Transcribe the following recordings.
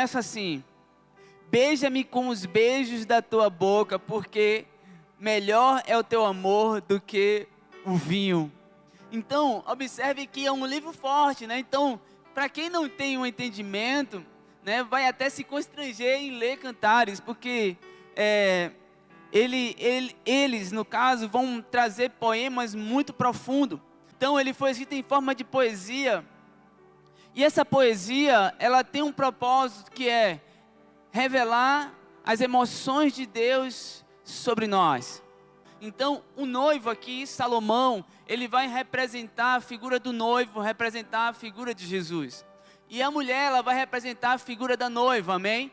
começa assim: beija-me com os beijos da tua boca, porque melhor é o teu amor do que o vinho. Então, observe que é um livro forte, né? Então, para quem não tem um entendimento, né, vai até se constranger em ler Cantares, porque eles, no caso, vão trazer poemas muito profundos. Então, ele foi escrito em forma de poesia. E essa poesia, ela tem um propósito que é revelar as emoções de Deus sobre nós. Então, o noivo aqui, Salomão, ele vai representar a figura do noivo, representar a figura de Jesus. E a mulher, ela vai representar a figura da noiva, amém?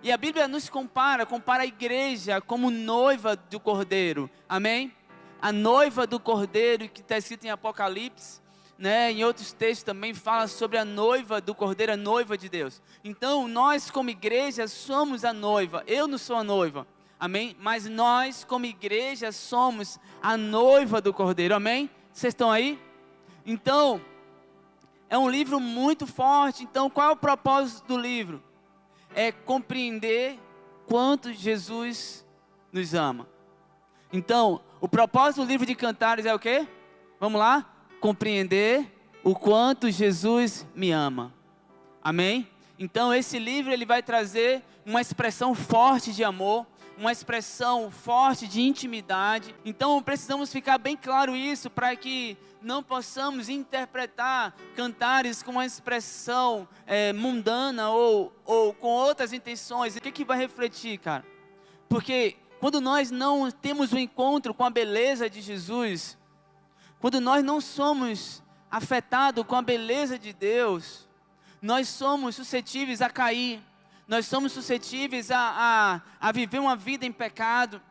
E a Bíblia nos compara a igreja como noiva do Cordeiro, amém? A noiva do Cordeiro, que está escrito em Apocalipse, né? Em outros textos também fala sobre a noiva do Cordeiro, a noiva de Deus. Então, nós como igreja somos a noiva. Eu não sou a noiva, amém? Mas nós como igreja somos a noiva do Cordeiro, amém? Vocês estão aí? Então, é um livro muito forte. Então, qual é o propósito do livro? É compreender quanto Jesus nos ama. Então, o propósito do livro de Cantares é o quê? Vamos lá? Compreender o quanto Jesus me ama. Amém? Então, esse livro ele vai trazer uma expressão forte de amor, uma expressão forte de intimidade. Então, precisamos ficar bem claro isso, para que não possamos interpretar Cantares com uma expressão mundana ou com outras intenções. O que vai refletir, cara? Porque quando nós não temos um encontro com a beleza de Jesus, quando nós não somos afetados com a beleza de Deus, nós somos suscetíveis a cair, nós somos suscetíveis a viver uma vida em pecado,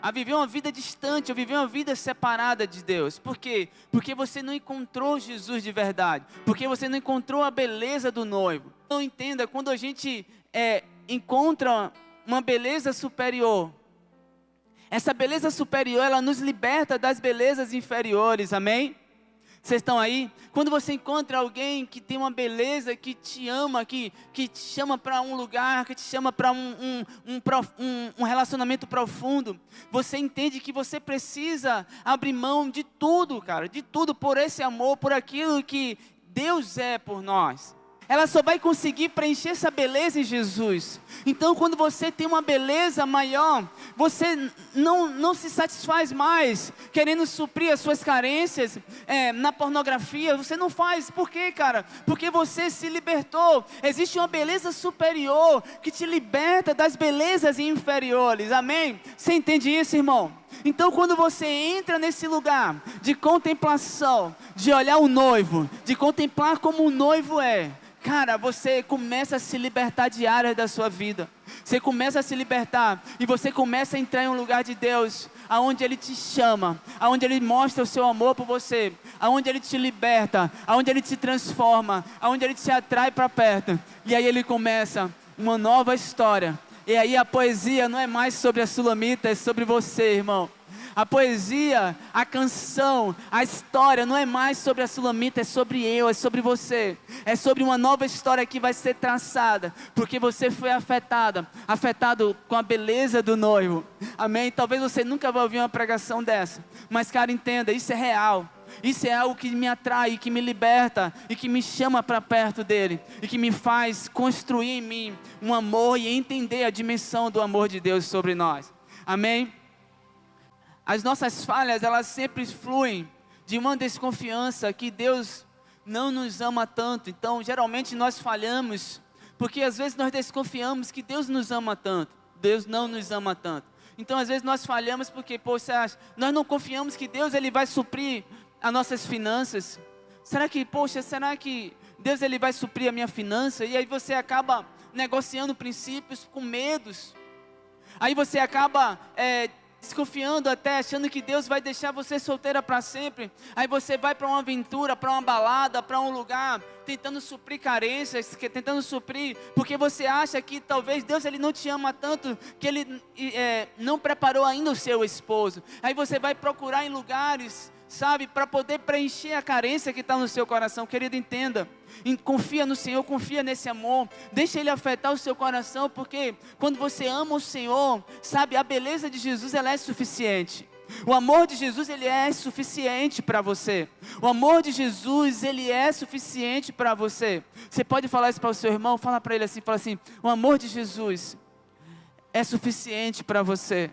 a viver uma vida distante, a viver uma vida separada de Deus. Por quê? Porque você não encontrou Jesus de verdade, porque você não encontrou a beleza do noivo. Então entenda, quando a gente encontra uma beleza superior, essa beleza superior, ela nos liberta das belezas inferiores, amém? Vocês estão aí? Quando você encontra alguém que tem uma beleza, que te ama, que te chama para um lugar, que te chama para um relacionamento profundo, você entende que você precisa abrir mão de tudo, cara, de tudo, por esse amor, por aquilo que Deus é por nós. Ela só vai conseguir preencher essa beleza em Jesus. Então, quando você tem uma beleza maior, você não se satisfaz mais querendo suprir as suas carências na pornografia. Você não faz. Por quê, cara? Porque você se libertou. Existe uma beleza superior que te liberta das belezas inferiores. Amém? Você entende isso, irmão? Então, quando você entra nesse lugar de contemplação, de olhar o noivo, de contemplar como o noivo é, cara, você começa a se libertar de áreas da sua vida. Você começa a se libertar e você começa a entrar em um lugar de Deus, aonde Ele te chama, aonde Ele mostra o seu amor por você, aonde Ele te liberta, aonde Ele te transforma, aonde Ele te atrai para perto. E aí Ele começa uma nova história. E aí a poesia não é mais sobre a Sulamita, é sobre você, irmão. A poesia, a canção, a história não é mais sobre a Sulamita, é sobre eu, é sobre você. É sobre uma nova história que vai ser traçada, porque você foi afetado com a beleza do noivo. Amém? Talvez você nunca vai ouvir uma pregação dessa, mas cara, entenda, isso é real. Isso é algo que me atrai, que me liberta e que me chama para perto dele e que me faz construir em mim um amor e entender a dimensão do amor de Deus sobre nós. Amém? As nossas falhas, elas sempre fluem de uma desconfiança que Deus não nos ama tanto. Então, geralmente nós falhamos porque às vezes nós desconfiamos que Deus nos ama tanto. Deus não nos ama tanto. Então, às vezes nós falhamos porque, nós não confiamos que Deus ele vai suprir as nossas finanças. Será que Deus ele vai suprir a minha finança? E aí você acaba negociando princípios com medos. Aí você acaba desconfiando até, achando que Deus vai deixar você solteira para sempre. Aí você vai para uma aventura, para uma balada, para um lugar, tentando suprir carências, tentando suprir, porque você acha que talvez Deus ele não te ama tanto, que Ele não preparou ainda o seu esposo. Aí você vai procurar em lugares sabe, para poder preencher a carência que está no seu coração. Querido, entenda, confia no Senhor, confia nesse amor, deixa Ele afetar o seu coração, porque quando você ama o Senhor, sabe, a beleza de Jesus, ela é suficiente. O amor de Jesus, ele é suficiente para você. O amor de Jesus, ele é suficiente para você. Você pode falar isso para o seu irmão, fala para ele assim, fala assim: o amor de Jesus é suficiente para você.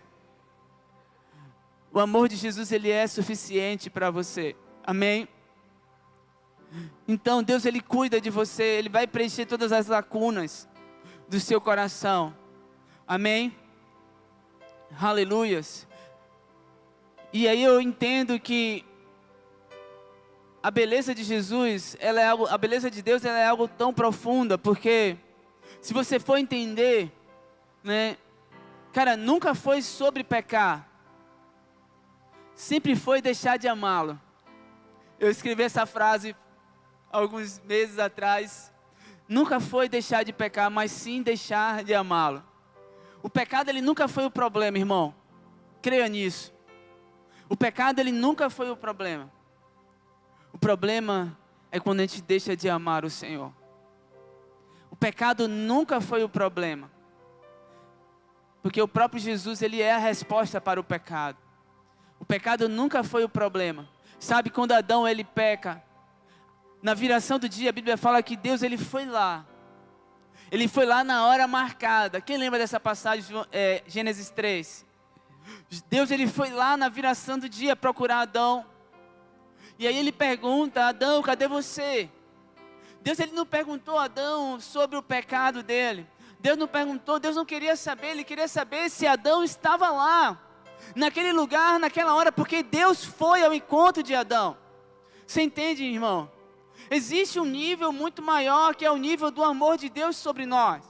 O amor de Jesus, ele é suficiente para você. Amém? Então, Deus, ele cuida de você, ele vai preencher todas as lacunas do seu coração. Amém? Aleluias. E aí eu entendo que a beleza de Jesus, a beleza de Deus, ela é algo tão profunda, porque se você for entender, né, cara, nunca foi sobre pecar, sempre foi deixar de amá-lo. Eu escrevi essa frase alguns meses atrás. Nunca foi deixar de pecar, mas sim deixar de amá-lo. O pecado, ele nunca foi o problema, irmão. Creia nisso. O pecado, ele nunca foi o problema. O problema é quando a gente deixa de amar o Senhor. O pecado nunca foi o problema. Porque o próprio Jesus, ele é a resposta para o pecado. O pecado nunca foi o problema. Sabe, quando Adão, ele peca, na viração do dia, a Bíblia fala que Deus, ele foi lá. Ele foi lá na hora marcada. Quem lembra dessa passagem, Gênesis 3? Deus, ele foi lá na viração do dia procurar Adão. E aí ele pergunta: Adão, cadê você? Deus, ele não perguntou a Adão sobre o pecado dele. Deus não perguntou, Deus não queria saber. Ele queria saber se Adão estava lá, naquele lugar, naquela hora, porque Deus foi ao encontro de Adão. Você entende, irmão? Existe um nível muito maior, que é o nível do amor de Deus sobre nós.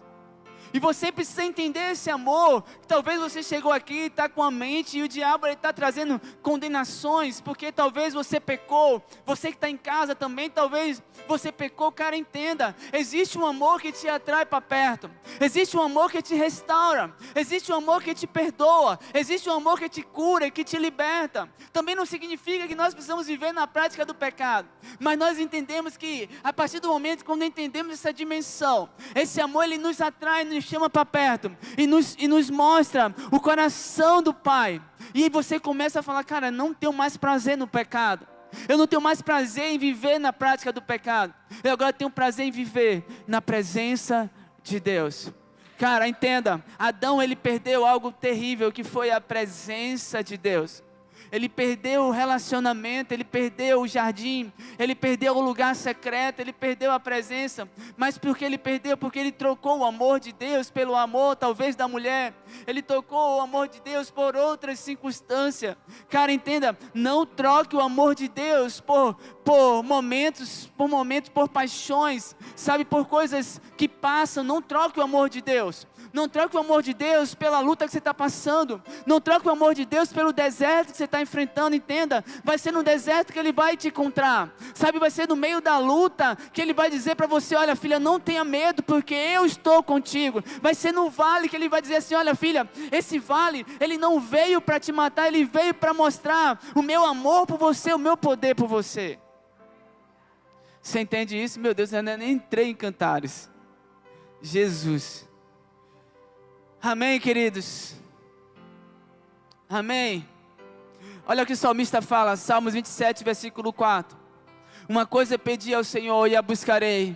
E você precisa entender esse amor. Talvez você chegou aqui e está com a mente, e o diabo está trazendo condenações, porque talvez você pecou. Você que está em casa também, talvez você pecou. Cara, entenda, existe um amor que te atrai para perto. Existe um amor que te restaura. Existe um amor que te perdoa. Existe um amor que te cura e que te liberta. Também não significa que nós precisamos viver na prática do pecado, mas nós entendemos que a partir do momento quando entendemos essa dimensão, esse amor, ele nos atrai, nos chama para perto e nos mostra o coração do Pai. E você começa a falar: cara, não tenho mais prazer no pecado. Eu não tenho mais prazer em viver na prática do pecado. Eu agora tenho prazer em viver na presença de Deus. Cara, entenda, Adão, ele perdeu algo terrível, que foi a presença de Deus. Ele perdeu o relacionamento, ele perdeu o jardim, ele perdeu o lugar secreto, ele perdeu a presença. Mas por que ele perdeu? Porque ele trocou o amor de Deus pelo amor, talvez, da mulher. Ele trocou o amor de Deus por outras circunstâncias. Cara, entenda, não troque o amor de Deus por momentos, por paixões, sabe, por coisas que passam. Não troque o amor de Deus. Não troque o amor de Deus pela luta que você está passando. Não troque o amor de Deus pelo deserto que você está enfrentando. Entenda, vai ser no deserto que Ele vai te encontrar. Sabe, vai ser no meio da luta que Ele vai dizer para você: olha, filha, não tenha medo, porque eu estou contigo. Vai ser no vale que Ele vai dizer assim: olha, filha, esse vale, ele não veio para te matar, ele veio para mostrar o meu amor por você, o meu poder por você. Você entende isso? Meu Deus, eu nem entrei em cantares. Jesus. Amém, queridos? Amém? Olha o que o salmista fala, Salmos 27, versículo 4. Uma coisa eu pedi ao Senhor e a buscarei,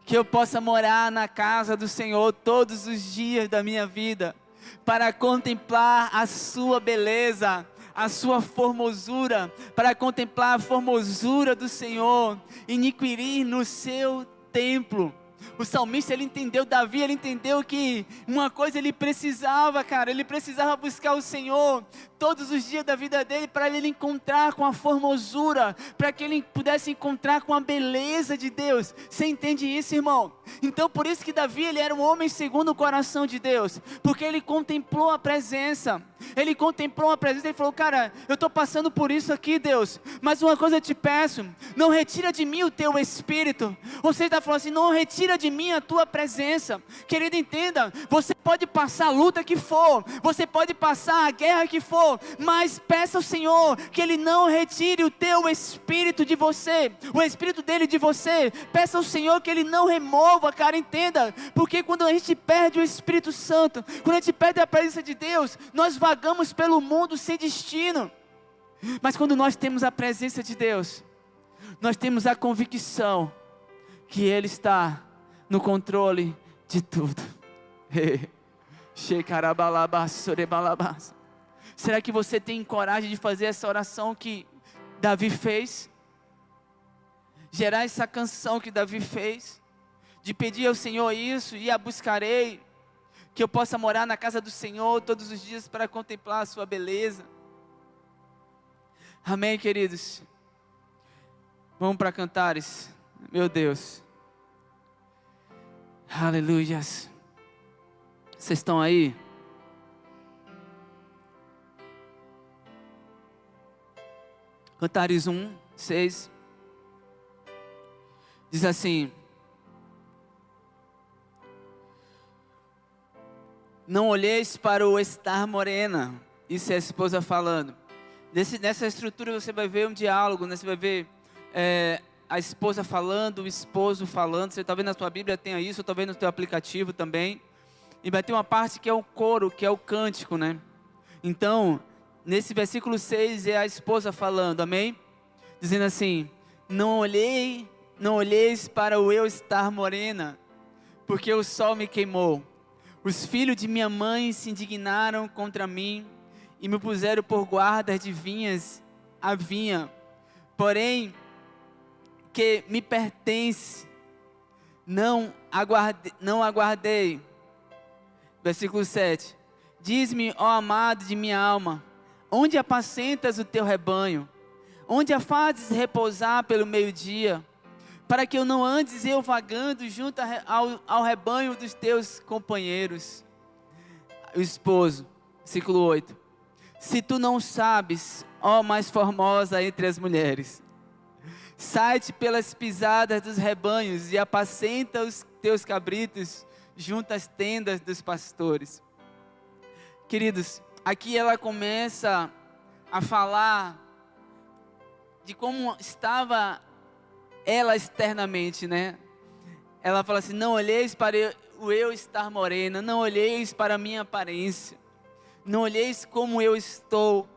que eu possa morar na casa do Senhor todos os dias da minha vida, para contemplar a sua beleza, a sua formosura, para contemplar a formosura do Senhor, e inquirir no seu templo. O salmista, ele entendeu, Davi, ele entendeu que uma coisa ele precisava, cara, ele precisava buscar o Senhor todos os dias da vida dele, para ele encontrar com a formosura, para que ele pudesse encontrar com a beleza de Deus. Você entende isso, irmão? Então por isso que Davi, ele era um homem segundo o coração de Deus, porque ele contemplou a presença. ele contemplou a presença e falou: cara, eu estou passando por isso aqui, Deus, mas uma coisa eu te peço, não retira de mim o teu Espírito. Você está falando assim: não retira de mim a tua presença. Querido, entenda, você pode passar a luta que for, você pode passar a guerra que for, mas peça ao Senhor que Ele não retire o teu Espírito de você, o Espírito dele de você. Peça ao Senhor que Ele não remova, cara, entenda, porque quando a gente perde o Espírito Santo, quando a gente perde a presença de Deus, nós vagamos pelo mundo sem destino. Mas quando nós temos a presença de Deus, nós temos a convicção que Ele está no controle de tudo. Será que você tem coragem de fazer essa oração que Davi fez? Gerar essa canção que Davi fez? De pedir ao Senhor isso: e a buscarei, que eu possa morar na casa do Senhor todos os dias para contemplar a sua beleza. Amém, queridos? Vamos para Cantares. Meu Deus. Aleluias. Vocês estão aí? Cantares 1, 6. Diz assim: não olheis para o estar morena. Isso é a esposa falando. Nessa estrutura você vai ver um diálogo, né? Você vai ver a esposa falando, o esposo falando. Você está vendo na sua Bíblia, tem isso. Eu estou vendo no teu aplicativo também. E vai ter uma parte que é o coro, que é o cântico, né? Então, nesse versículo 6 é a esposa falando, amém? Dizendo assim: não olheis para o eu estar morena, porque o sol me queimou. Os filhos de minha mãe se indignaram contra mim e me puseram por guardas de vinhas a vinha, porém que me pertence, não aguardei. Versículo 7. Diz-me, ó amado de minha alma, onde apacentas o teu rebanho? Onde a fazes repousar pelo meio-dia? Para que eu não andes eu vagando junto ao rebanho dos teus companheiros. O esposo, versículo 8. Se tu não sabes, ó mais formosa entre as mulheres, sai-te pelas pisadas dos rebanhos e apacenta os teus cabritos junto às tendas dos pastores. Queridos, aqui ela começa a falar de como estava ela externamente, né? Ela fala assim: não olheis para o eu estar morena, não olheis para a minha aparência, não olheis como eu estou.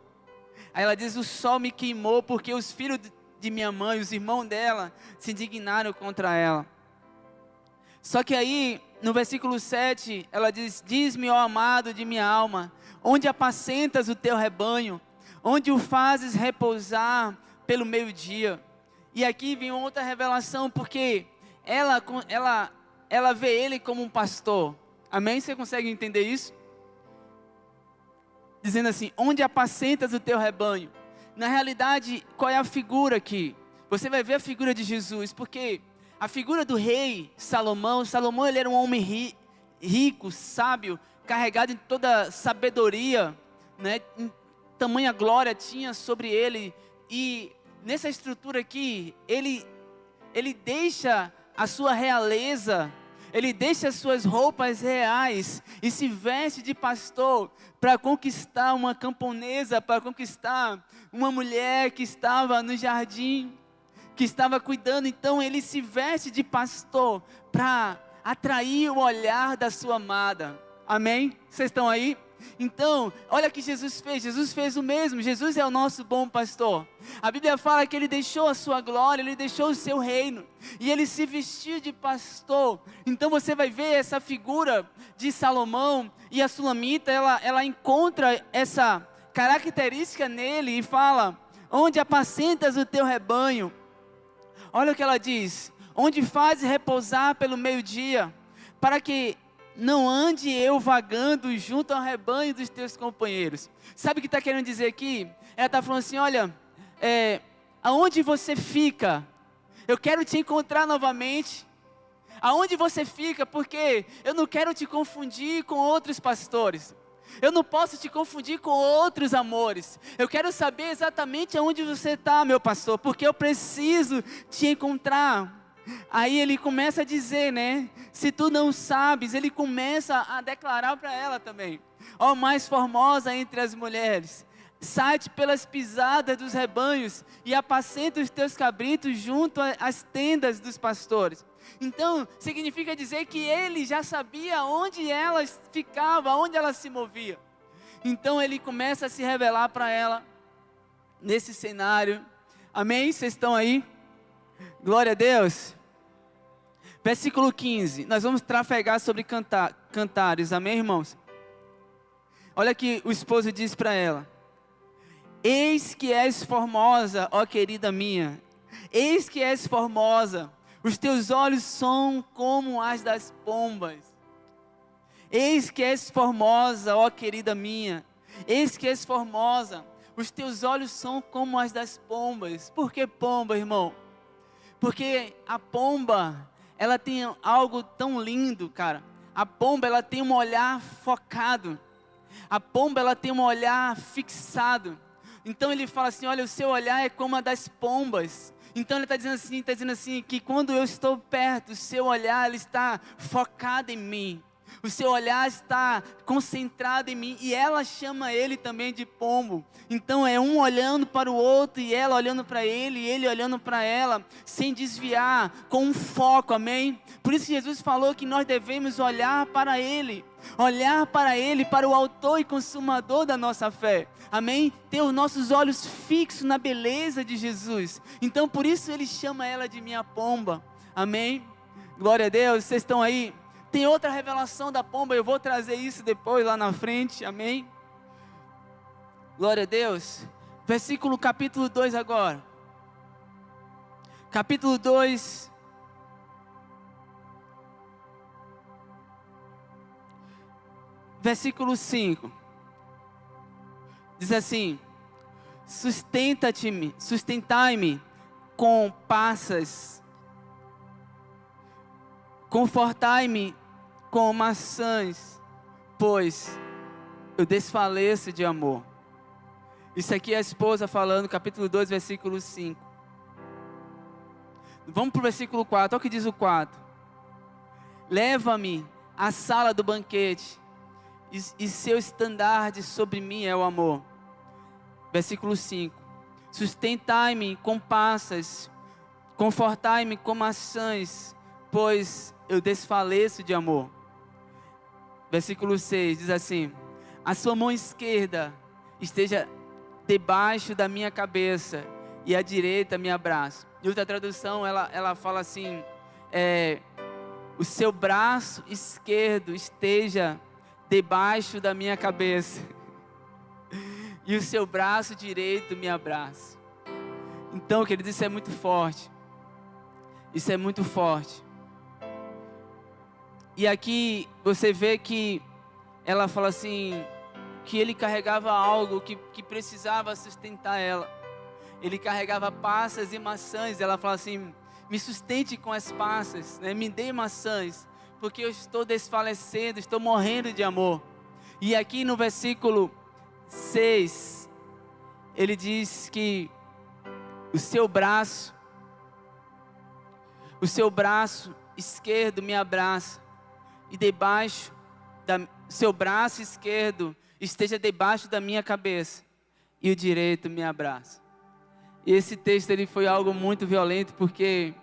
Aí ela diz: o sol me queimou, porque os filhos de minha mãe, os irmãos dela, se indignaram contra ela. Só que aí, no versículo 7, ela diz: diz-me, ó amado de minha alma, onde apacentas o teu rebanho, onde o fazes repousar pelo meio-dia. E aqui vem outra revelação, porque ela vê ele como um pastor. Amém? Você consegue entender isso? Dizendo assim: onde apacentas o teu rebanho. Na realidade, qual é a figura aqui? Você vai ver a figura de Jesus, porque a figura do rei Salomão, ele era um homem rico, sábio, carregado em toda sabedoria, né? Em tamanha glória tinha sobre ele. E nessa estrutura aqui, ele deixa a sua realeza, ele deixa as suas roupas reais e se veste de pastor para conquistar uma camponesa, para conquistar uma mulher que estava no jardim, que estava cuidando. Então ele se veste de pastor para atrair o olhar da sua amada. Amém? Vocês estão aí? Então, olha o que Jesus fez o mesmo. Jesus é o nosso bom pastor. A Bíblia fala que ele deixou a sua glória, ele deixou o seu reino, e ele se vestiu de pastor. Então você vai ver essa figura de Salomão, e a Sulamita, ela encontra essa característica nele, e fala: onde apacentas o teu rebanho. Olha o que ela diz: onde fazes repousar pelo meio-dia, para que não ande eu vagando junto ao rebanho dos teus companheiros. Sabe o que está querendo dizer aqui? Ela está falando assim: olha, aonde você fica, eu quero te encontrar novamente. Aonde você fica, porque eu não quero te confundir com outros pastores. Eu não posso te confundir com outros amores. Eu quero saber exatamente aonde você está, meu pastor, porque eu preciso te encontrar. Aí ele começa a dizer, né? Se tu não sabes, ele começa a declarar para ela também. Ó mais formosa entre as mulheres, sai-te pelas pisadas dos rebanhos e apacenta os teus cabritos junto às tendas dos pastores. Então, significa dizer que ele já sabia onde ela ficava, onde ela se movia. Então, ele começa a se revelar para ela, nesse cenário. Amém? Vocês estão aí? Glória a Deus. Versículo 15. Nós vamos trafegar sobre cantares. Amém, irmãos? Olha que o esposo diz para ela. Eis que és formosa, ó querida minha. Eis que és formosa. Os teus olhos são como as das pombas. Eis que és formosa, ó querida minha. Eis que és formosa. Os teus olhos são como as das pombas. Por que pomba, irmão? Porque a pomba, ela tem algo tão lindo, cara. A pomba, ela tem um olhar focado. A pomba, ela tem um olhar fixado. Então ele fala assim, olha, o seu olhar é como a das pombas. Então ele está dizendo assim, que quando eu estou perto, o seu olhar ele está focado em mim. O seu olhar está concentrado em mim. E ela chama ele também de pombo. Então é um olhando para o outro, e ela olhando para ele, e ele olhando para ela, sem desviar, com um foco, amém? Por isso Jesus falou que nós devemos olhar para ele. Olhar para ele, para o autor e consumador da nossa fé. Amém? Ter os nossos olhos fixos na beleza de Jesus. Então por isso ele chama ela de minha pomba. Amém? Glória a Deus, vocês estão aí? Tem outra revelação da pomba, eu vou trazer isso depois lá na frente. Amém? Glória a Deus. Versículo capítulo 2 agora. Capítulo 2. Versículo 5, diz assim, sustentai-me com passas, confortai-me com maçãs, pois eu desfaleço de amor. Isso aqui é a esposa falando, capítulo 2, versículo 5. Vamos para o versículo 4, olha o que diz o 4. Leva-me à sala do banquete, e seu estandarte sobre mim é o amor. Versículo 5. Sustentai-me com passas, confortai-me com maçãs, pois eu desfaleço de amor. Versículo 6 diz assim: a sua mão esquerda esteja debaixo da minha cabeça, e a direita me abraça. Em outra tradução ela fala assim, o seu braço esquerdo esteja debaixo da minha cabeça, e o seu braço direito me abraça. Então, querido, isso é muito forte. Isso é muito forte. E aqui você vê que ela fala assim, que ele carregava algo que precisava sustentar ela. Ele carregava passas e maçãs. Ela fala assim, me sustente com as passas, né? Me dê maçãs, porque eu estou desfalecendo, estou morrendo de amor. E aqui no versículo 6, ele diz que o seu braço esquerdo me abraça, e seu braço esquerdo esteja debaixo da minha cabeça, e o direito me abraça. E esse texto ele foi algo muito violento, porque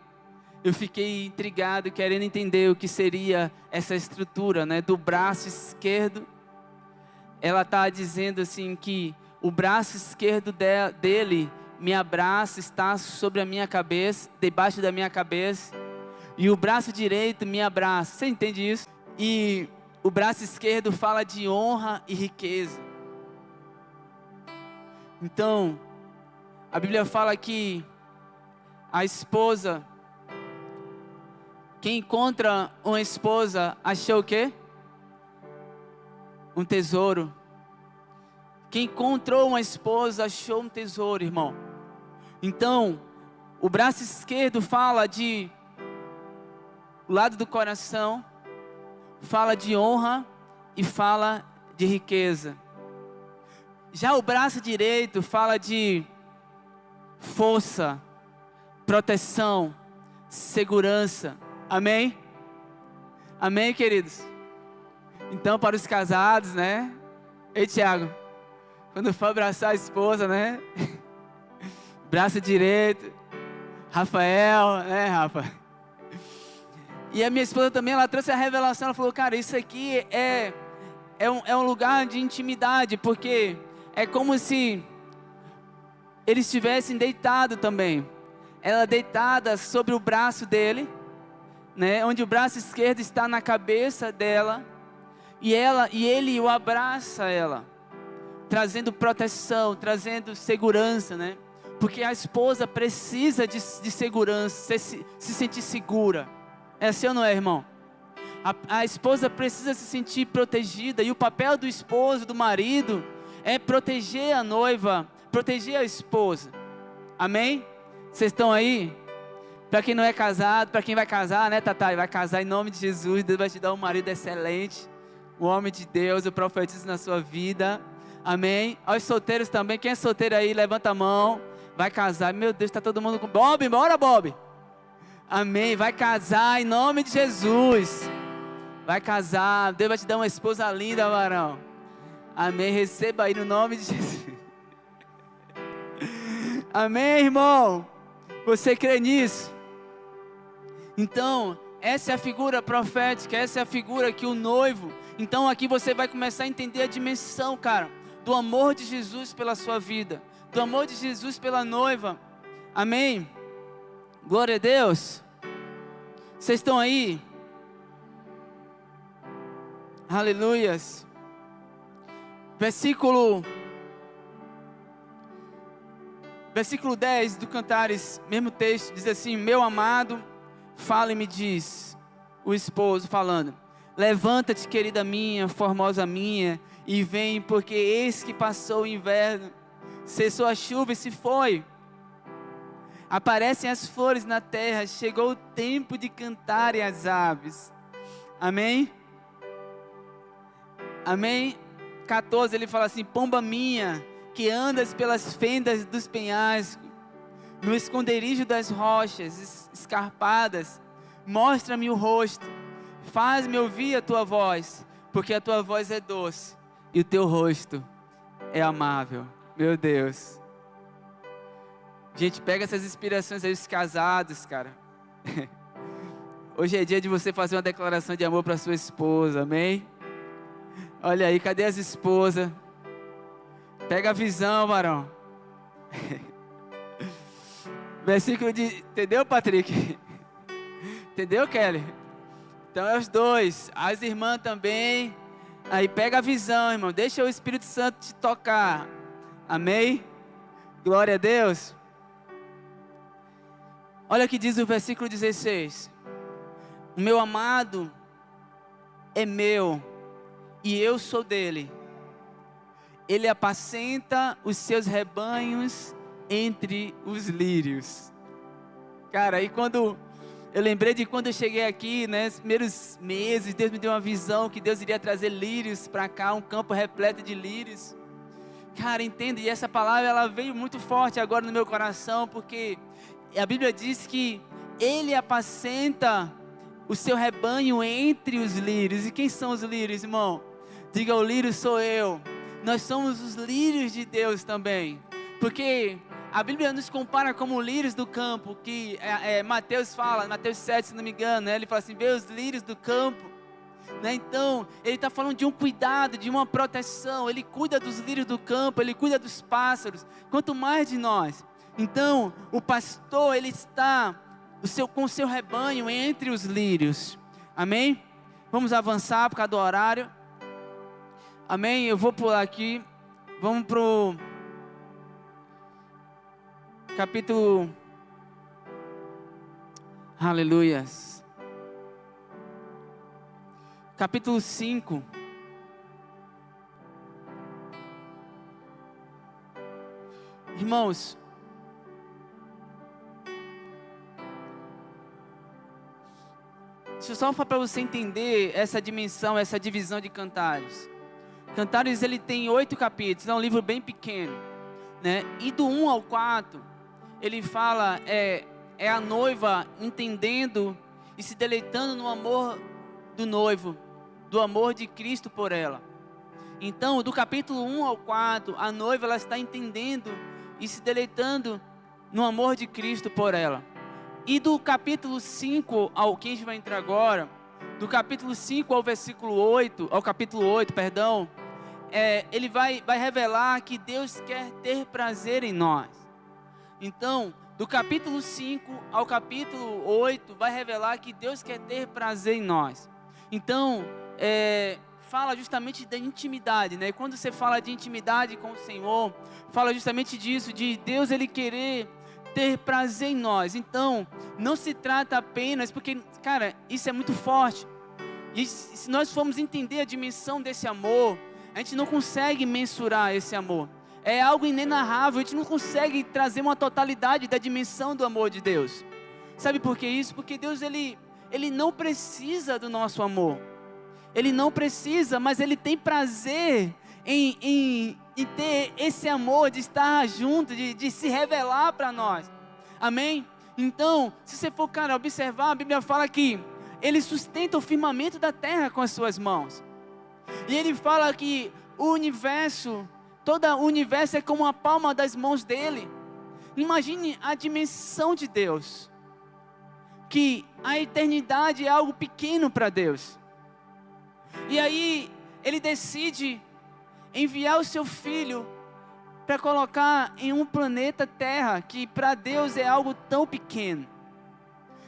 eu fiquei intrigado, querendo entender o que seria essa estrutura, né, do braço esquerdo. Ela está dizendo assim que o braço esquerdo dele me abraça, está sobre a minha cabeça, debaixo da minha cabeça, e o braço direito me abraça. Você entende isso? E o braço esquerdo fala de honra e riqueza. Então, a Bíblia fala que a esposa, quem encontra uma esposa, achou o quê? Um tesouro. Quem encontrou uma esposa, achou um tesouro, irmão. Então, o braço esquerdo fala de o lado do coração, fala de honra e fala de riqueza. Já o braço direito fala de força, proteção, segurança. Amém? Amém, queridos? Então, para os casados, né? Ei, Tiago, quando for abraçar a esposa, né? Braço direito. Rafael, né, Rafa? E a minha esposa também, ela trouxe a revelação. Ela falou, cara, isso aqui é um lugar de intimidade, porque é como se eles estivessem deitados também. Ela deitada sobre o braço dele, né? Onde o braço esquerdo está na cabeça dela. E ele o abraça ela, trazendo proteção, trazendo segurança, né? Porque a esposa precisa de segurança, se sentir segura. É assim ou não é, irmão? A esposa precisa se sentir protegida. E o papel do esposo, do marido, é proteger a noiva, proteger a esposa. Amém? Vocês estão aí? Para quem não é casado, para quem vai casar, né, Tatá? Vai casar em nome de Jesus. Deus vai te dar um marido excelente. O homem de Deus, eu profetizo na sua vida. Amém? Aos solteiros também. Quem é solteiro aí, levanta a mão. Vai casar. Meu Deus, está todo mundo com... Bob, bora, Bob. Amém. Vai casar em nome de Jesus. Vai casar. Deus vai te dar uma esposa linda, varão. Amém. Receba aí no nome de Jesus. Amém, irmão. Você crê nisso? Então, essa é a figura profética. Essa é a figura que o noivo... Então aqui você vai começar a entender a dimensão, cara, do amor de Jesus pela sua vida. Do amor de Jesus pela noiva. Amém? Glória a Deus. Vocês estão aí? Aleluias. Versículo 10 do Cantares, mesmo texto, diz assim: meu amado, fala e me diz, o esposo falando: levanta-te, querida minha, formosa minha, e vem, porque eis que passou o inverno, cessou a chuva e se foi. Aparecem as flores na terra, chegou o tempo de cantarem as aves. Amém? Amém? 14, ele fala assim: pomba minha, que andas pelas fendas dos penhascos, no esconderijo das rochas escarpadas, mostra-me o rosto, faz-me ouvir a tua voz, porque a tua voz é doce, e o teu rosto é amável. Meu Deus. Gente, pega essas inspirações aí, os casados, cara. Hoje é dia de você fazer uma declaração de amor para sua esposa, amém? Olha aí, cadê as esposas? Pega a visão, varão. Versículo de... Entendeu, Patrick? Entendeu, Kelly? Então é os dois, as irmãs também. Aí pega a visão, irmão. Deixa o Espírito Santo te tocar. Amém? Glória a Deus. Olha o que diz o versículo 16. O meu amado é meu e eu sou dele. Ele apacenta os seus rebanhos entre os lírios. Cara, aí quando eu lembrei de quando eu cheguei aqui, né, nos primeiros meses, Deus me deu uma visão que Deus iria trazer lírios para cá, um campo repleto de lírios. Cara, entenda, e essa palavra ela veio muito forte agora no meu coração, porque a Bíblia diz que Ele apacenta o seu rebanho entre os lírios. E quem são os lírios, irmão? Diga: o lírio sou eu. Nós somos os lírios de Deus também, porque a Bíblia nos compara como lírios do campo, que Mateus fala, Mateus 7, se não me engano, né? Ele fala assim: vê os lírios do campo, né? Então, ele está falando de um cuidado, de uma proteção. Ele cuida dos lírios do campo, ele cuida dos pássaros, quanto mais de nós. Então, o pastor, ele está com o seu rebanho entre os lírios. Amém? Vamos avançar por causa do horário. Amém? Eu vou pular aqui. Vamos para o capítulo... Aleluias. Capítulo 5. Irmãos, deixa eu só falar para você entender essa dimensão, essa divisão de cantares. Cantares ele tem 8 capítulos, é um livro bem pequeno, né? E do 1 ao 4, ele fala, é a noiva entendendo e se deleitando no amor do noivo, do amor de Cristo por ela. Então, do capítulo 1 ao 4, a noiva ela está entendendo e se deleitando no amor de Cristo por ela. E do capítulo 5 ao que a gente vai entrar agora, do capítulo 5 ao versículo 8, ao capítulo 8, perdão, ele vai revelar que Deus quer ter prazer em nós. Então, do capítulo 5 ao capítulo 8, vai revelar que Deus quer ter prazer em nós. Então, fala justamente da intimidade, né? E quando você fala de intimidade com o Senhor, fala justamente disso, de Deus ele querer ter prazer em nós. Então, não se trata apenas, porque, cara, isso é muito forte. E se nós formos entender a dimensão desse amor, a gente não consegue mensurar esse amor. É algo inenarrável, a gente não consegue trazer uma totalidade da dimensão do amor de Deus. Sabe por que isso? Porque Deus, ele não precisa do nosso amor. Ele não precisa, mas Ele tem prazer em ter esse amor, de estar junto, de se revelar para nós. Amém? Então, se você for, cara, observar, a Bíblia fala que Ele sustenta o firmamento da terra com as suas mãos. E Ele fala que o universo, todo o universo é como a palma das mãos dEle. Imagine a dimensão de Deus. Que a eternidade é algo pequeno para Deus. E aí, Ele decide enviar o seu Filho para colocar em um planeta Terra, que para Deus é algo tão pequeno.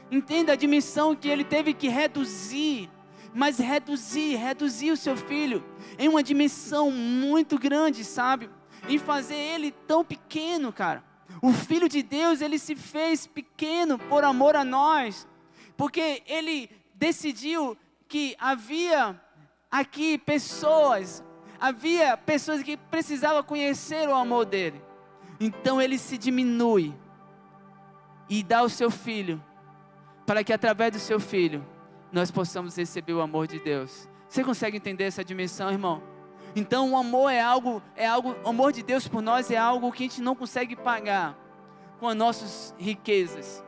Entenda a dimensão que Ele teve que reduzir, mas reduzir o seu Filho em uma dimensão muito grande, sabe? Em fazer Ele tão pequeno, cara. O Filho de Deus, Ele se fez pequeno por amor a nós, porque Ele decidiu que havia pessoas que precisavam conhecer o amor dele. Então Ele se diminui e dá o seu Filho, para que através do seu Filho, nós possamos receber o amor de Deus. Você consegue entender essa dimensão, irmão? Então o amor o amor de Deus por nós é algo que a gente não consegue pagar com as nossas riquezas.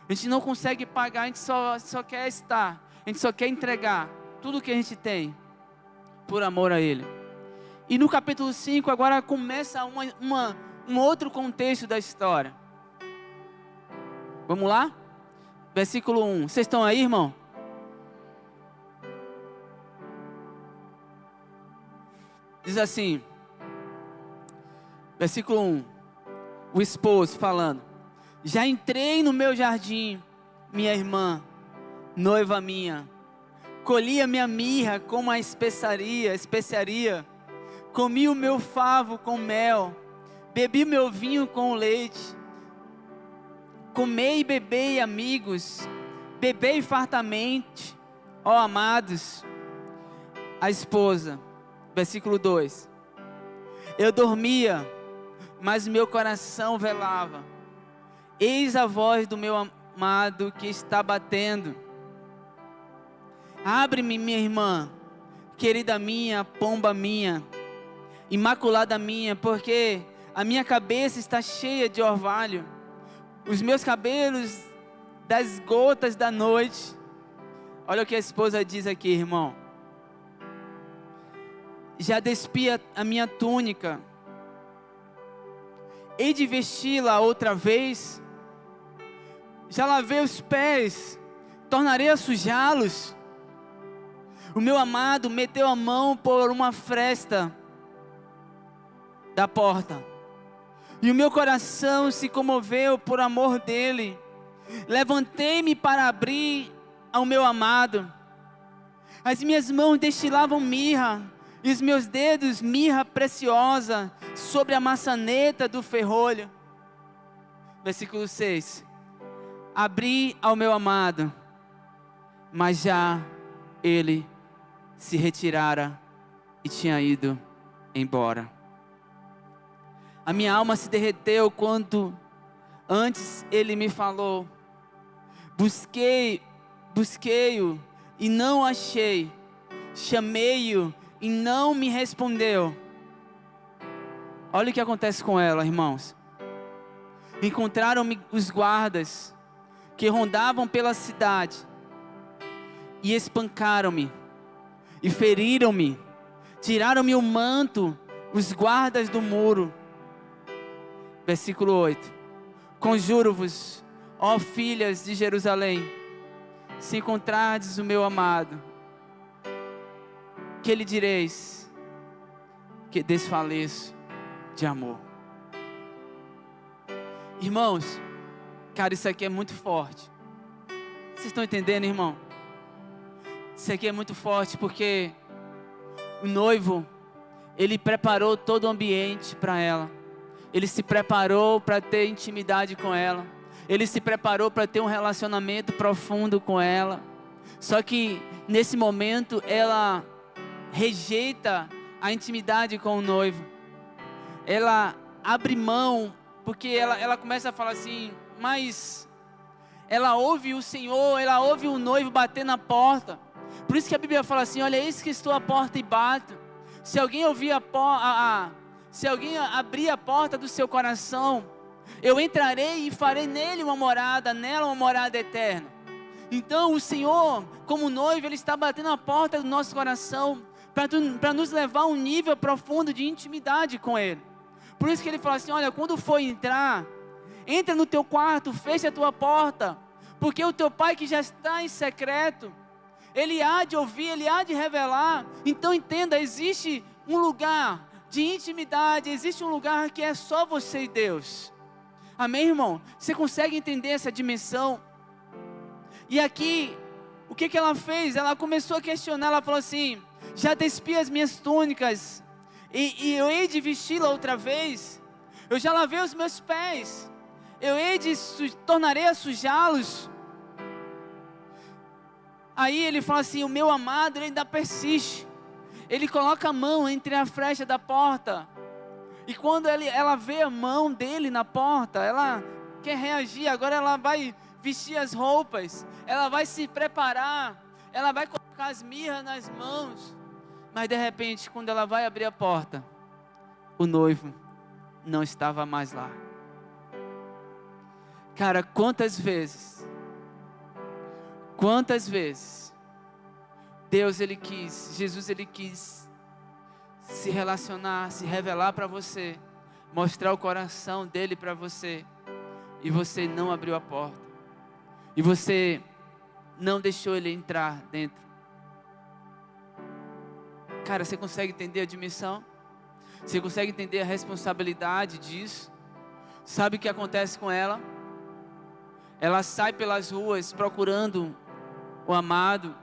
A gente não consegue pagar, a gente só quer estar, a gente só quer entregar tudo que a gente tem por amor a Ele. E no capítulo 5 agora começa um outro contexto da história. Vamos lá? Versículo 1. Vocês estão aí, irmão? Diz assim, versículo 1, o esposo falando: já entrei no meu jardim, minha irmã, noiva minha, colhi a minha mirra com uma especiaria, comi o meu favo com mel, bebi meu vinho com leite, comei e bebei, amigos, bebei fartamente, ó amados. A esposa, versículo 2: eu dormia, mas meu coração velava. Eis a voz do meu amado que está batendo. Abre-me, minha irmã, querida minha, pomba minha, imaculada minha, porque a minha cabeça está cheia de orvalho, os meus cabelos das gotas da noite. Olha o que a esposa diz aqui, irmão. Já despi a minha túnica, hei de vesti-la outra vez. Já lavei os pés, tornarei a sujá-los. O meu amado meteu a mão por uma fresta da porta, e o meu coração se comoveu por amor dele. Levantei-me para abrir ao meu amado. As minhas mãos destilavam mirra, e os meus dedos mirra preciosa sobre a maçaneta do ferrolho. Versículo 6. Abri ao meu amado, mas já ele se retirara e tinha ido embora. A minha alma se derreteu quando antes ele me falou. Busquei-o e não achei. Chamei-o e não me respondeu. Olha o que acontece com ela, irmãos. Encontraram-me os guardas que rondavam pela cidade e espancaram-me e feriram-me. Tiraram-me o manto, os guardas do muro. Versículo 8. Conjuro-vos, ó filhas de Jerusalém, se encontrardes o meu amado, que lhe direis que desfaleço de amor. Irmãos, cara, isso aqui é muito forte. Vocês estão entendendo, irmão? Isso aqui é muito forte porque o noivo, ele preparou todo o ambiente para ela. Ele se preparou para ter intimidade com ela. Ele se preparou para ter um relacionamento profundo com ela. Só que nesse momento ela rejeita a intimidade com o noivo. Ela abre mão, porque ela começa a falar assim, mas ela ouve o Senhor, ela ouve o noivo bater na porta. Por isso que a Bíblia fala assim, olha, eis que estou à porta e bato. Se alguém ouvir se alguém abrir a porta do seu coração, eu entrarei e farei nele uma morada, nela uma morada eterna. Então o Senhor, como noivo, Ele está batendo a porta do nosso coração, para nos levar a um nível profundo de intimidade com Ele. Por isso que Ele fala assim, olha, quando for entrar, entra no teu quarto, fecha a tua porta, porque o teu Pai que já está em secreto, Ele há de ouvir, Ele há de revelar. Então entenda, existe um lugar de intimidade, existe um lugar que é só você e Deus. Amém, irmão? Você consegue entender essa dimensão? E aqui, o que ela fez? Ela começou a questionar, ela falou assim, já despi as minhas túnicas, e eu hei de vesti-la outra vez, eu já lavei os meus pés, eu hei de tornarei a sujá-los. Aí ele fala assim, o meu amado, ele ainda persiste, ele coloca a mão entre a frecha da porta, e quando ela vê a mão dele na porta, ela quer reagir, agora ela vai vestir as roupas, ela vai se preparar, ela vai colocar as mirras nas mãos, mas de repente, quando ela vai abrir a porta, o noivo não estava mais lá. Cara, quantas vezes Jesus ele quis se relacionar, se revelar para você, mostrar o coração dele para você, e você não abriu a porta, e você não deixou ele entrar dentro. Cara, você consegue entender a dimensão? Você consegue entender a responsabilidade disso? Sabe o que acontece com ela? Ela sai pelas ruas procurando o amado,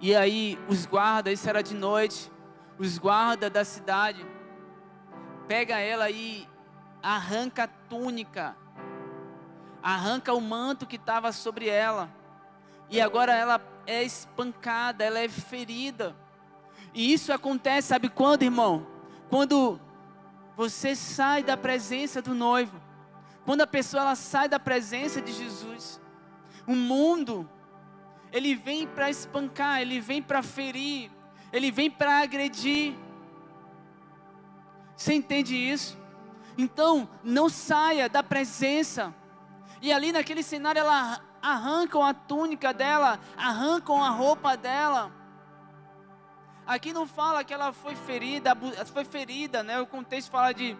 e aí os guardas, isso era de noite, os guardas da cidade pega ela e arranca a túnica, arranca o manto que estava sobre ela, e agora ela é espancada, ela é ferida. E isso acontece, sabe quando, irmão? Quando você sai da presença do noivo, quando a pessoa ela sai da presença de Jesus, o mundo, ele vem para espancar, ele vem para ferir, ele vem para agredir. Você entende isso? Então, não saia da presença. E ali naquele cenário, ela arrancam a túnica dela, arrancam a roupa dela. Aqui não fala que ela foi ferida, né? O contexto fala de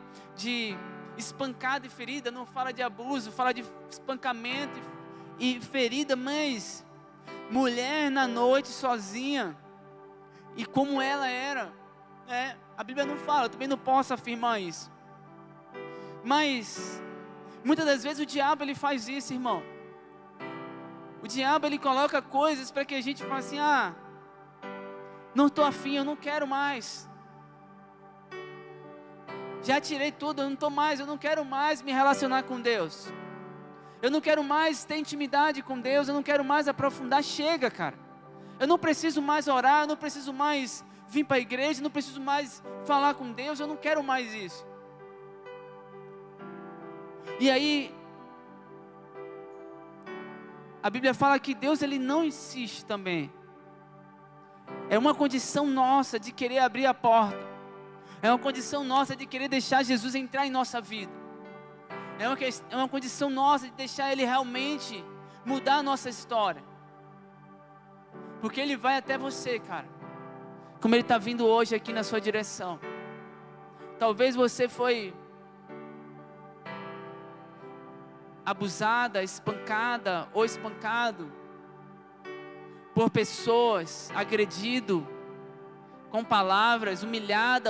espancada e ferida, não fala de abuso, fala de espancamento e ferida, mas mulher na noite sozinha, e como ela era, né? A Bíblia não fala, eu também não posso afirmar isso, mas muitas das vezes o diabo ele faz isso, irmão. O diabo ele coloca coisas para que a gente fale assim, não estou afim, eu não quero mais, já tirei tudo, eu não estou mais, eu não quero mais me relacionar com Deus, eu não quero mais ter intimidade com Deus, eu não quero mais aprofundar. Chega, cara, eu não preciso mais orar, eu não preciso mais vir para a igreja, eu não preciso mais falar com Deus, eu não quero mais isso. E aí a Bíblia fala que Deus ele não insiste também É uma condição nossa de querer abrir a porta. É uma condição nossa de querer deixar Jesus entrar em nossa vida. É uma condição nossa de deixar Ele realmente mudar a nossa história. Porque Ele vai até você, cara. Como Ele está vindo hoje aqui na sua direção. Talvez você foi abusada, espancada ou espancado por pessoas, agredido com palavras, humilhado,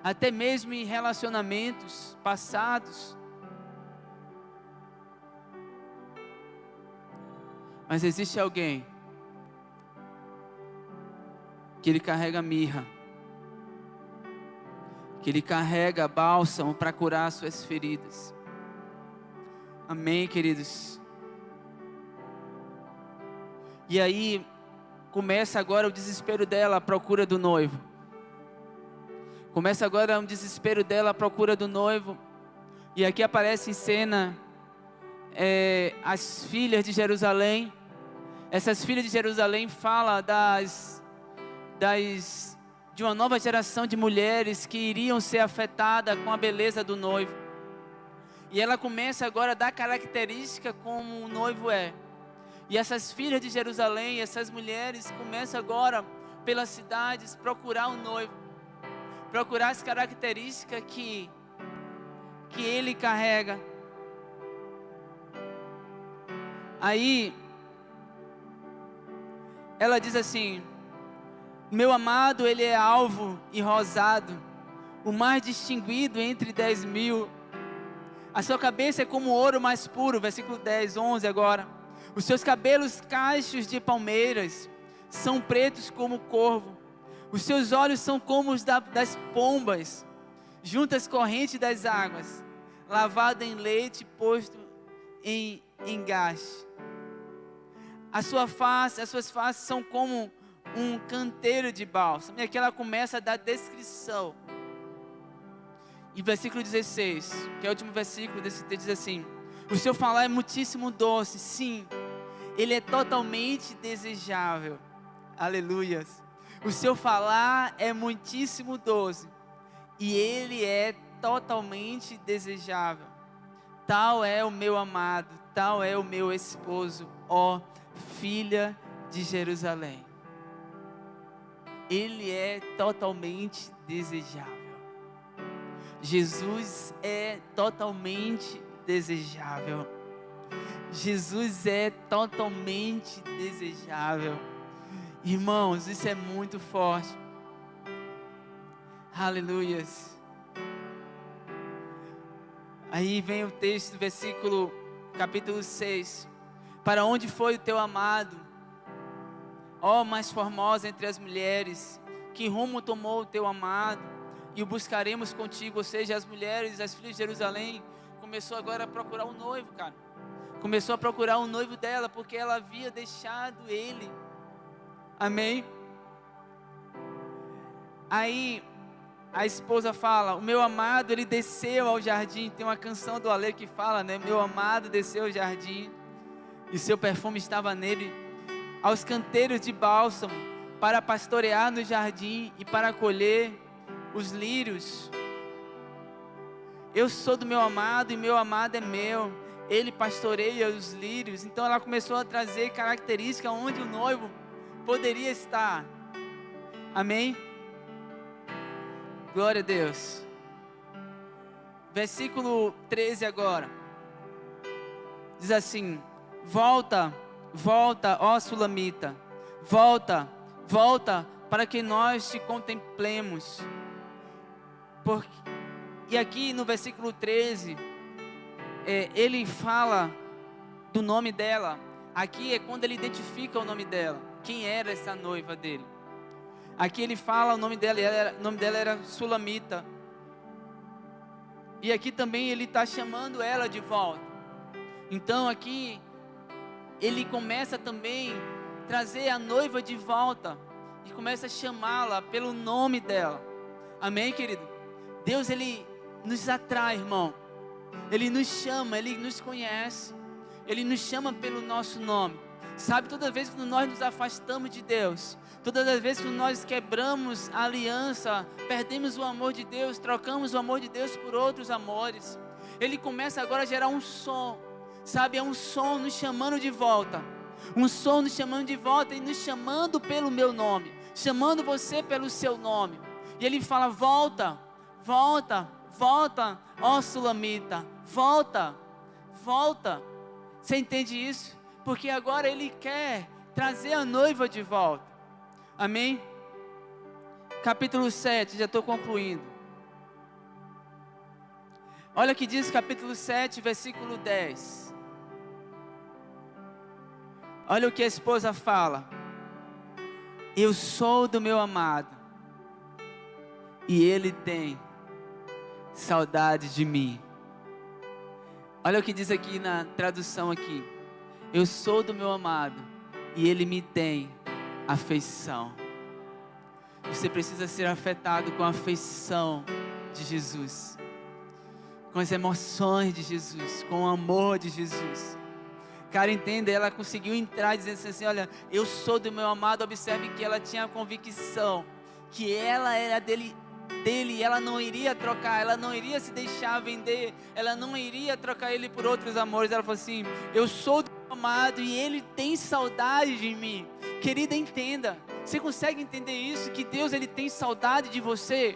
até mesmo em relacionamentos passados. Mas existe alguém que Ele carrega mirra, que Ele carrega bálsamo para curar suas feridas. Amém, queridos? E aí, começa agora o desespero dela à procura do noivo. Começa agora o desespero dela à procura do noivo. E aqui aparece em cena as filhas de Jerusalém. Essas filhas de Jerusalém falam de uma nova geração de mulheres que iriam ser afetadas com a beleza do noivo. E ela começa agora a dar característica como o noivo é. E essas filhas de Jerusalém, essas mulheres começam agora pelas cidades procurar o noivo. Procurar as características que ele carrega. Aí, ela diz assim: meu amado, ele é alvo e rosado, o mais distinguido entre 10.000. A sua cabeça é como ouro mais puro, versículo 10, 11 agora. Os seus cabelos cachos de palmeiras, são pretos como o corvo. Os seus olhos são como os das pombas, juntas correntes das águas, lavado em leite, posto em engaste. As suas faces são como um canteiro de bálsamo. E aqui ela começa a dar descrição. E versículo 16, que é o último versículo desse texto, diz assim: o seu falar é muitíssimo doce, sim, ele é totalmente desejável. Aleluias. O seu falar é muitíssimo doce, e ele é totalmente desejável. Tal é o meu amado, tal é o meu esposo, ó filha de Jerusalém. Ele é totalmente desejável. Jesus é totalmente desejável. Jesus é totalmente desejável. Irmãos, isso é muito forte. Aleluias. Aí vem o texto, versículo, capítulo 6. Para onde foi o teu amado? Ó mais formosa entre as mulheres, que rumo tomou o teu amado? E o buscaremos contigo. Ou seja, as mulheres, as filhas de Jerusalém, começou agora a procurar o noivo, cara. Começou a procurar o noivo dela, porque ela havia deixado ele. Amém? Aí a esposa fala: o meu amado, ele desceu ao jardim. Tem uma canção do Alê que fala, né? Meu amado desceu ao jardim, e seu perfume estava nele, aos canteiros de bálsamo, para pastorear no jardim e para colher os lírios. Eu sou do meu amado e meu amado é meu. Ele pastoreia os lírios. Então ela começou a trazer características onde o noivo poderia estar. Amém? Glória a Deus. Versículo 13 agora. Diz assim: volta, volta, ó Sulamita. Volta, volta, para que nós te contemplemos. E aqui no versículo 13, ele fala do nome dela. Aqui é quando ele identifica o nome dela. Quem era essa noiva dele? Aqui ele fala o nome dela. O nome dela era Sulamita. E aqui também ele está chamando ela de volta. Então aqui ele começa também a trazer a noiva de volta. E começa a chamá-la pelo nome dela. Amém, querido? Deus, ele nos atrai, irmão. Ele nos chama, ele nos conhece. Ele nos chama pelo nosso nome. Sabe, toda vez que nós nos afastamos de Deus, todas as vezes que nós quebramos a aliança, perdemos o amor de Deus, trocamos o amor de Deus por outros amores, Ele começa agora a gerar um som, sabe, é um som nos chamando de volta, um som nos chamando de volta e nos chamando pelo meu nome, chamando você pelo seu nome. E Ele fala: volta, volta, volta, ó Sulamita, volta, volta. Você entende isso? Porque agora Ele quer trazer a noiva de volta. Amém? Capítulo 7, já estou concluindo. Olha o que diz capítulo 7, versículo 10. Olha o que a esposa fala: eu sou do meu amado, e ele tem saudade de mim. Olha o que diz aqui na tradução aqui: eu sou do meu amado, e ele me tem afeição. Você precisa ser afetado com a afeição de Jesus, com as emoções de Jesus, com o amor de Jesus. Cara, entenda, ela conseguiu entrar dizendo assim: olha, eu sou do meu amado. Observe que ela tinha a convicção que ela era dele, ela não iria trocar, ela não iria se deixar vender, ela não iria trocar ele por outros amores. Ela falou assim: eu sou do meu amado e ele tem saudade de mim. Querida, entenda, você consegue entender isso? Que Deus, ele tem saudade de você?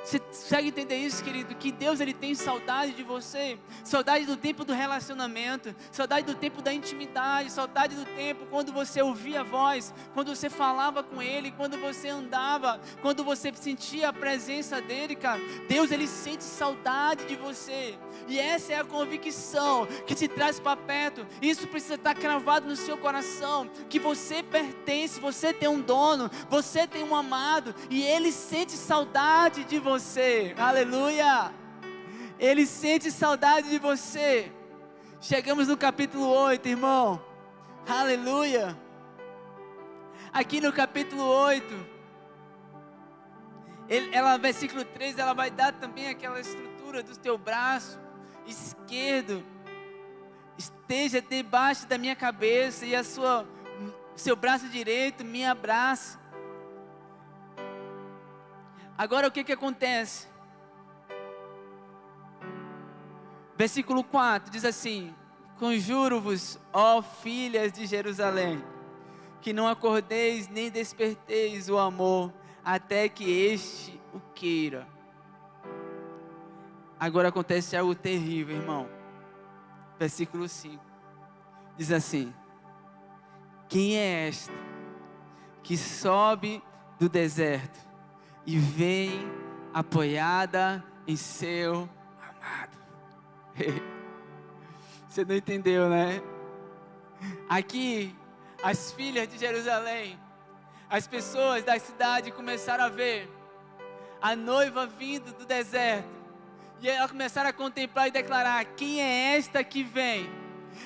Você consegue entender isso, querido? Que Deus, ele tem saudade de você, saudade do tempo do relacionamento, saudade do tempo da intimidade, saudade do tempo quando você ouvia a voz, quando você falava com Ele, quando você andava, quando você sentia a presença dEle, cara. Deus, ele sente saudade de você, e essa é a convicção que te traz para perto. Isso precisa estar cravado no seu coração, que você pertence, você tem um dono, você tem um amado, e Ele sente saudade de você. Aleluia! Ele sente saudade de você. Chegamos no capítulo 8, irmão. Aleluia! Aqui no capítulo 8, versículo 3, ela vai dar também aquela estrutura do teu braço esquerdo esteja debaixo da minha cabeça, e seu braço direito me abraça. Agora o que acontece? Versículo 4 diz assim: conjuro-vos, ó filhas de Jerusalém, que não acordeis nem desperteis o amor, até que este o queira. Agora acontece algo terrível, irmão. Versículo 5 diz assim: quem é esta que sobe do deserto e vem apoiada em seu amado? Você não entendeu, né? Aqui, as filhas de Jerusalém, as pessoas da cidade começaram a ver a noiva vindo do deserto, e elas começaram a contemplar e declarar: quem é esta que vem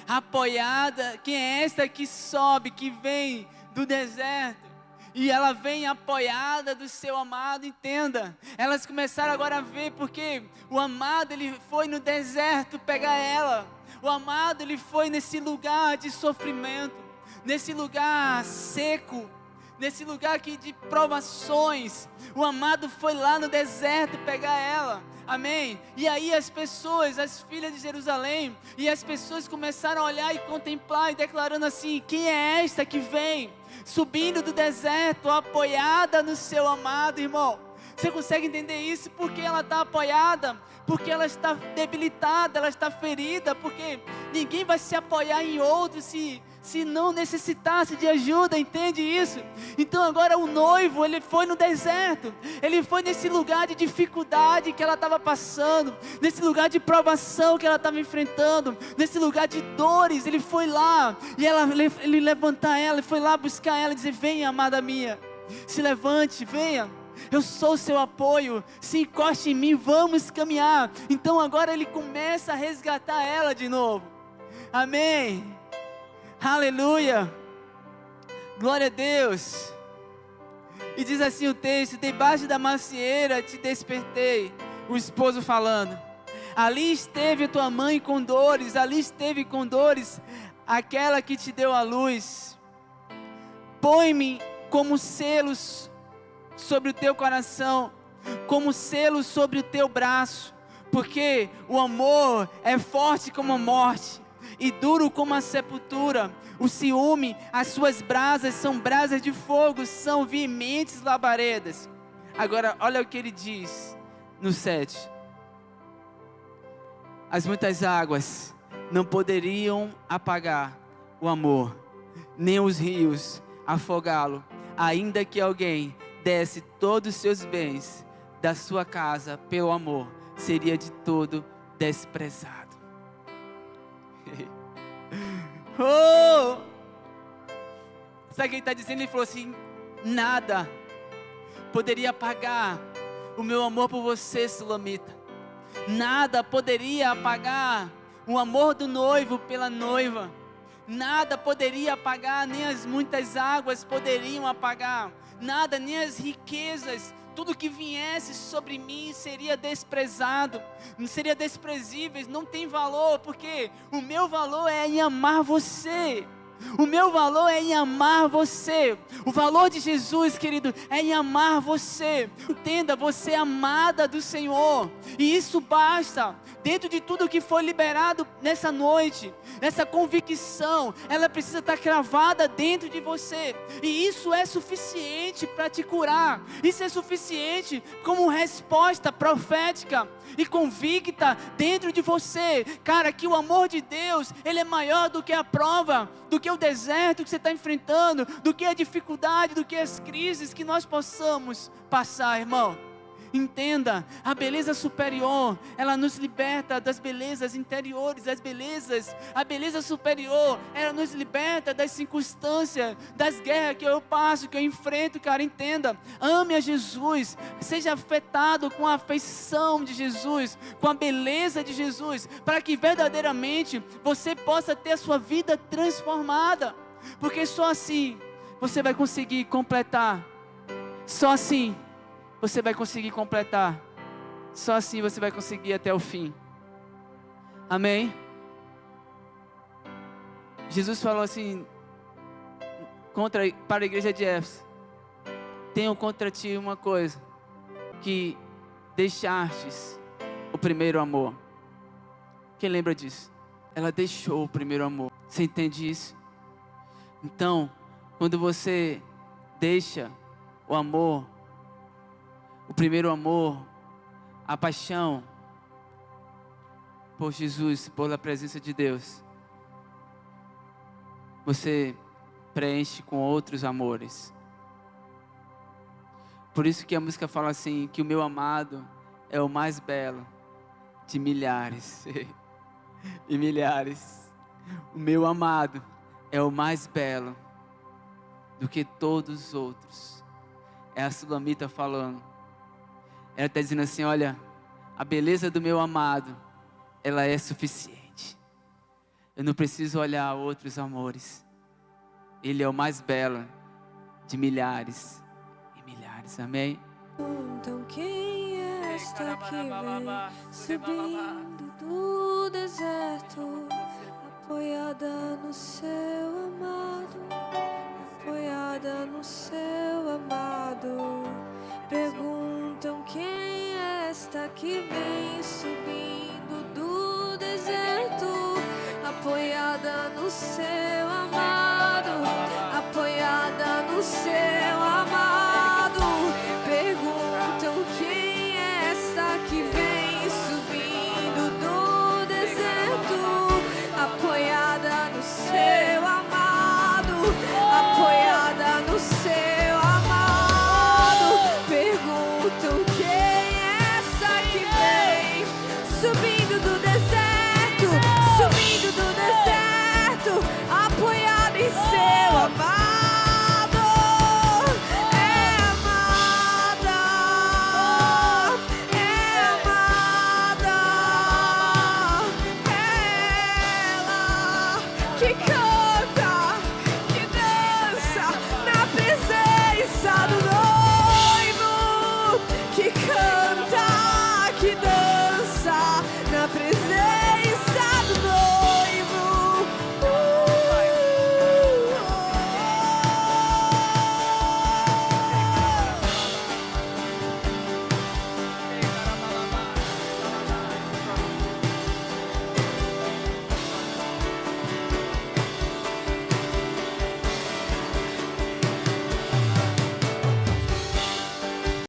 apoiada? Quem é esta que sobe, que vem do deserto? E ela vem apoiada do seu amado. Entenda, elas começaram agora a ver, porque o amado, ele foi no deserto pegar ela. O amado, ele foi nesse lugar de sofrimento, nesse lugar seco, nesse lugar aqui de provações. O amado foi lá no deserto pegar ela. Amém? E aí as pessoas, as filhas de Jerusalém, e as pessoas começaram a olhar e contemplar e declarando assim: quem é esta que vem subindo do deserto, apoiada no seu amado? Irmão, você consegue entender isso? Porque ela está apoiada, porque ela está debilitada, ela está ferida, porque ninguém vai se apoiar em outro se não necessitasse de ajuda, entende isso? Então agora o noivo, ele foi no deserto, ele foi nesse lugar de dificuldade que ela estava passando, nesse lugar de provação que ela estava enfrentando, nesse lugar de dores. Ele foi lá, e ele levantar ela, ele foi lá buscar ela e dizer: venha, amada minha, se levante, venha, eu sou o seu apoio, se encoste em mim, vamos caminhar. Então agora ele começa a resgatar ela de novo. Amém? Aleluia, glória a Deus. E diz assim o texto: debaixo da macieira te despertei. O esposo falando: ali esteve a tua mãe com dores, ali esteve com dores aquela que te deu a luz. Põe-me como selos sobre o teu coração, como selos sobre o teu braço, porque o amor é forte como a morte e duro como a sepultura. O ciúme, as suas brasas são brasas de fogo, são veementes labaredas. Agora, olha o que ele diz no 7. As muitas águas não poderiam apagar o amor, nem os rios afogá-lo, ainda que alguém desse todos os seus bens da sua casa pelo amor, seria de todo desprezado. Oh! Sabe o que ele está dizendo? Ele falou assim: nada poderia apagar o meu amor por você, Sulamita. Nada poderia apagar o amor do noivo pela noiva. Nada poderia apagar, nem as muitas águas poderiam apagar. Nada, nem as riquezas, tudo que viesse sobre mim seria desprezado, seria desprezível, não tem valor, porque o meu valor é em amar você. O meu valor é em amar você. O valor de Jesus, querido, é em amar você. Entenda, você é amada do Senhor, e isso basta. Dentro de tudo que foi liberado nessa noite, essa convicção, ela precisa estar cravada dentro de você, e isso é suficiente para te curar. Isso é suficiente como resposta profética e convicta dentro de você, cara, que o amor de Deus, ele é maior do que a prova, do que o deserto que você está enfrentando, do que a dificuldade, do que as crises que nós possamos passar, irmão. Entenda, a beleza superior, ela nos liberta das belezas interiores, a beleza superior, ela nos liberta das circunstâncias, das guerras que eu passo, que eu enfrento, cara. Entenda, ame a Jesus, seja afetado com a afeição de Jesus, com a beleza de Jesus, para que verdadeiramente você possa ter a sua vida transformada, porque só assim você vai conseguir completar, só assim você vai conseguir completar, só assim você vai conseguir ir até o fim. Amém? Jesus falou assim para a igreja de Éfeso: tenho contra ti uma coisa, que deixastes o primeiro amor. Quem lembra disso? Ela deixou o primeiro amor. Você entende isso? Então, quando você deixa o amor, o primeiro amor, a paixão por Jesus, pela presença de Deus, você preenche com outros amores. Por isso que a música fala assim, que o meu amado é o mais belo de milhares e milhares. O meu amado é o mais belo do que todos os outros. É a Sulamita falando. Ela está dizendo assim: olha, a beleza do meu amado, ela é suficiente. Eu não preciso olhar outros amores. Ele é o mais belo de milhares e milhares. Amém? Então quem é esta que vem subindo do deserto, apoiada no seu amado, apoiada no seu amado? Perguntam quem é esta que vem subindo do deserto, apoiada no seu amado, apoiada no seu amado. Perguntam quem é esta que vem subindo do deserto, apoiada no seu amado, apoiada no seu amado. Perguntam quem é essa que vem subindo do deserto, subindo do deserto, apoiada em seu amado. É amada, é amada, é ela que